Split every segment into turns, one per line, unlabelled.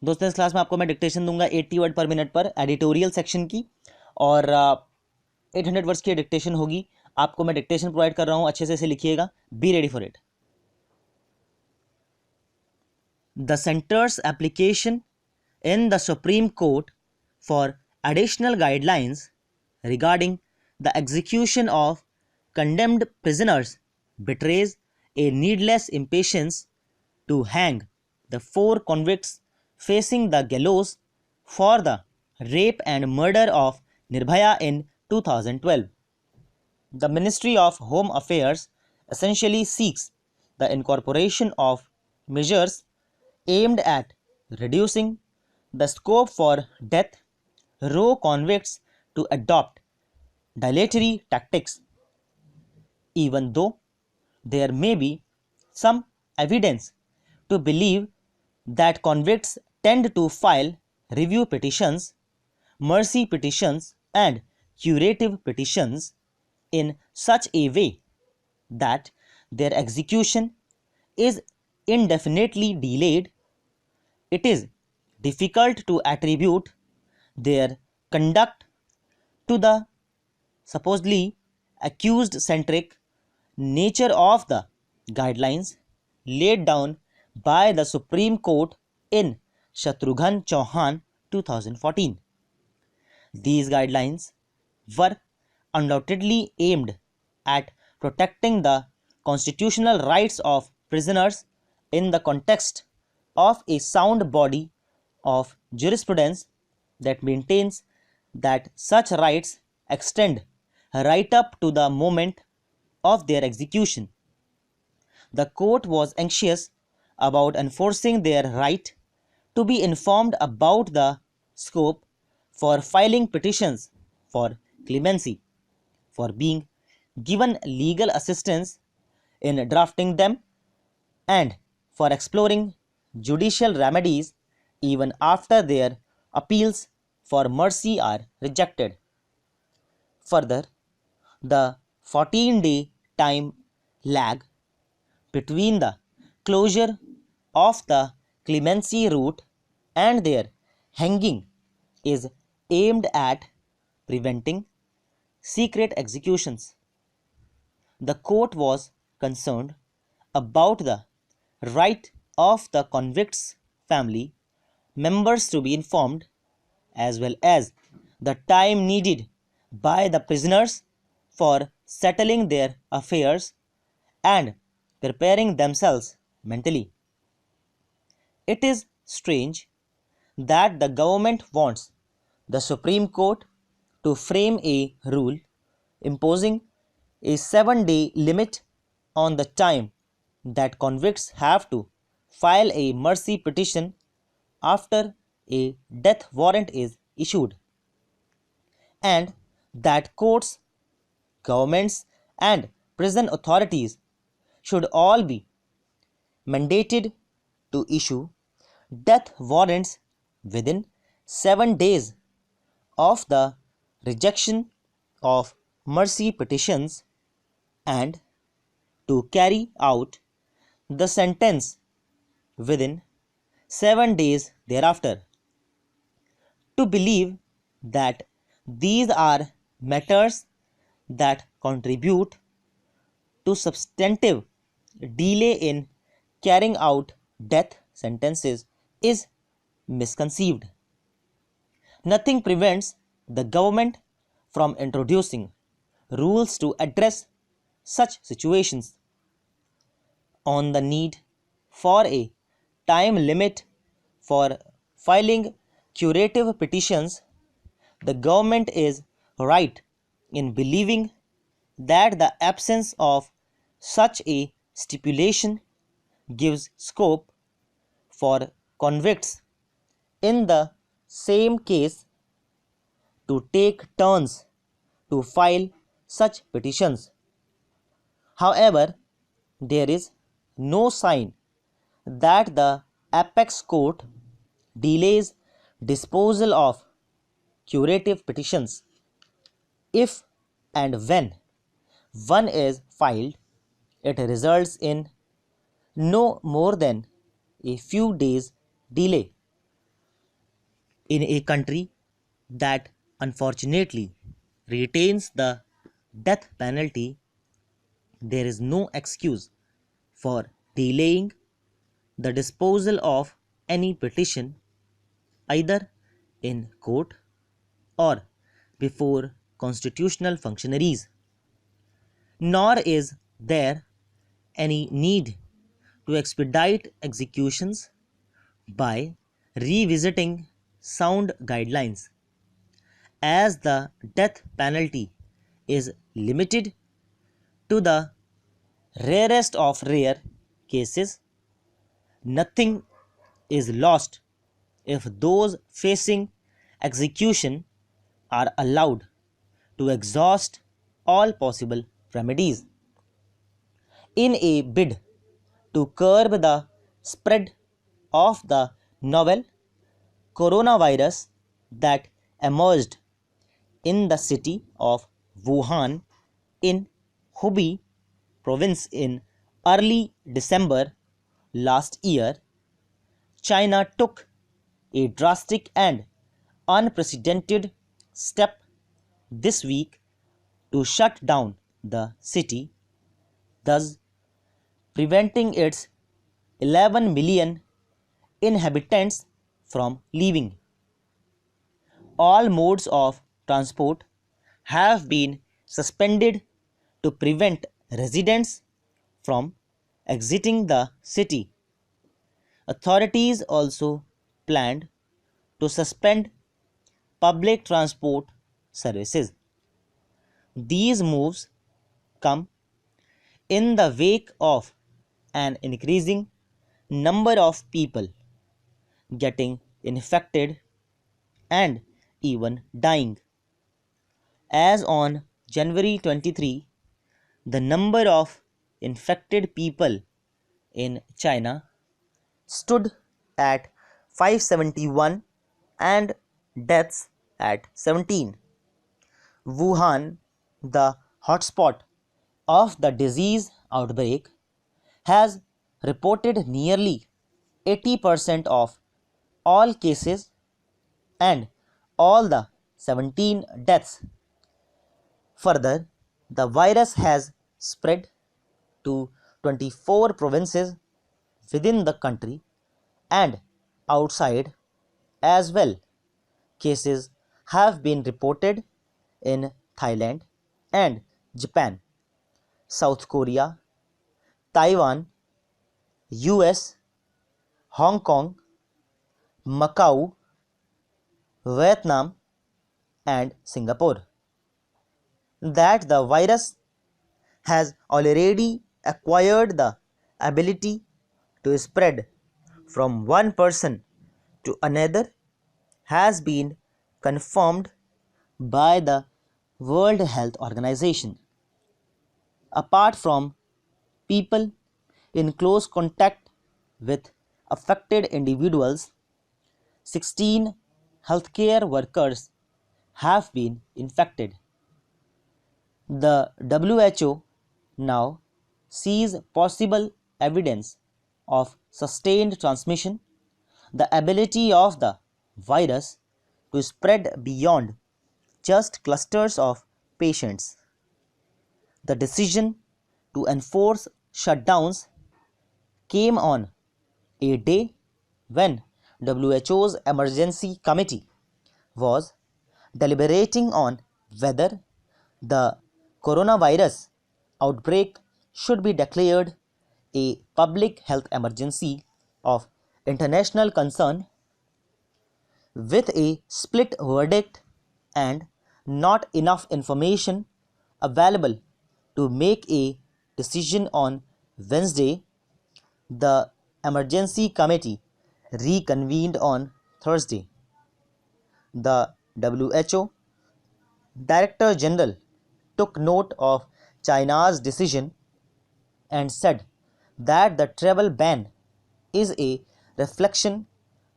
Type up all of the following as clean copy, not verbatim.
दोस्तों इस क्लास में आपको मैं डिक्टेशन दूंगा 80 वर्ड पर मिनट पर एडिटोरियल सेक्शन की, और 800 वर्ड्स की डिक्टेशन होगी। आपको मैं डिक्टेशन प्रोवाइड कर रहा हूं, अच्छे से इसे लिखिएगा। Be ready for it. The centres application in the Supreme Court for additional guidelines regarding the execution of condemned prisoners betrays a needless impatience to hang the 4 convicts facing the gallows for the rape and murder of Nirbhaya in 2012. The Ministry of Home Affairs essentially seeks the incorporation of measures aimed at reducing the scope for death row convicts to adopt dilatory tactics, even though there may be some evidence to believe that convicts tend to file review petitions, mercy petitions, and curative petitions in such a way that their execution is indefinitely delayed. It is difficult to attribute their conduct to the supposedly accused centric nature of the guidelines laid down by the Supreme Court in Shatrughan Chauhan 2014. These guidelines were undoubtedly aimed at protecting the constitutional rights of prisoners in the context of a sound body of jurisprudence that maintains that such rights extend right up to the moment of their execution. The court was anxious about enforcing their right to be informed about the scope for filing petitions for clemency, for being given legal assistance in drafting them, and for exploring judicial remedies even after their appeals for mercy are rejected. Further, the 14-day time lag between the closure of the clemency route and their hanging is aimed at preventing secret executions. The court was concerned about the right of the convict's family members to be informed, as well as the time needed by the prisoners for settling their affairs and preparing themselves mentally. It is strange that the government wants the Supreme Court to frame a rule imposing a 7-day limit on the time that convicts have to file a mercy petition after a death warrant is issued, and that courts, governments, and prison authorities should all be mandated to issue death warrants within 7 days of the rejection of mercy petitions and to carry out the sentence within 7 days thereafter. To believe that these are matters that contribute to substantive delay in carrying out death sentences is misconceived. Nothing prevents the government from introducing rules to address such situations. On the need for a time limit for filing curative petitions, the government is right in believing that the absence of such a stipulation gives scope for convicts in the same case to take turns to file such petitions. However, there is no sign that the apex court delays disposal of curative petitions. If and when one is filed, it results in no more than a few days delay. In a country that unfortunately retains the death penalty, there is no excuse for delaying the disposal of any petition either in court or before constitutional functionaries. Nor is there any need to expedite executions by revisiting sound guidelines, as the death penalty is limited to the rarest of rare cases. Nothing is lost if those facing execution are allowed to exhaust all possible remedies. In a bid to curb the spread of the novel coronavirus that emerged in the city of Wuhan in Hubei province in early December last year, China took a drastic and unprecedented step this week to shut down the city, thus preventing its 11 million inhabitants from leaving. All modes of transport have been suspended to prevent residents from exiting the city. Authorities also planned to suspend public transport services. These moves come in the wake of an increasing number of people getting infected and even dying. As on January 23, the number of infected people in China stood at 571 and deaths at 17. Wuhan, the hotspot of the disease outbreak, has reported nearly 80% of all cases and all the 17 deaths. Further, the virus has spread to 24 provinces within the country and outside as well. Cases have been reported in Thailand and Japan, South Korea, Taiwan, US, Hong Kong, Macau, Vietnam, and Singapore. That the virus has already acquired the ability to spread from one person to another has been confirmed by the World Health Organization. Apart from people in close contact with affected individuals, 16 healthcare workers have been infected. The WHO now sees possible evidence of sustained transmission, the ability of the virus to spread beyond just clusters of patients. The decision to enforce shutdowns came on a day when WHO's emergency committee was deliberating on whether the coronavirus outbreak should be declared a public health emergency of international concern, with a split verdict and not enough information available to make a decision on Wednesday. The emergency committee reconvened on Thursday. The WHO Director General took note of China's decision and said that the travel ban is a reflection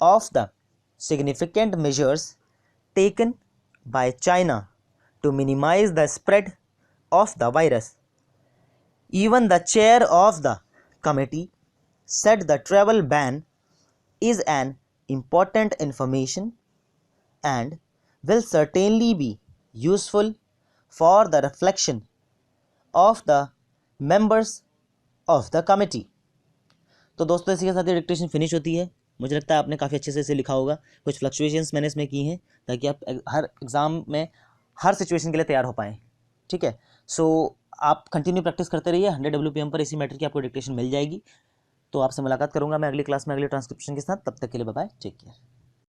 of the significant measures taken by China to minimize the spread of the virus. Even the chair of the committee said the travel ban is an important information and will certainly be useful for the reflection of the members of the committee. तो दोस्तों इसी के साथ ये dictation finish होती है। मुझे लगता है आपने काफ़ी अच्छे से इसे लिखा होगा। कुछ फ्लक्चुएशंस मैंने इसमें की हैं ताकि आप हर एग्ज़ाम में हर सिचुएशन के लिए तैयार हो पाएँ। ठीक है, सो आप कंटिन्यू प्रैक्टिस करते रहिए। 100 WPM पर इसी मैटर की आपको डिक्टेशन मिल जाएगी। तो आपसे मुलाकात करूंगा मैं अगली क्लास में अगले ट्रांसक्रिप्शन के साथ। तब तक के लिए बाय बाय, टेक केयर।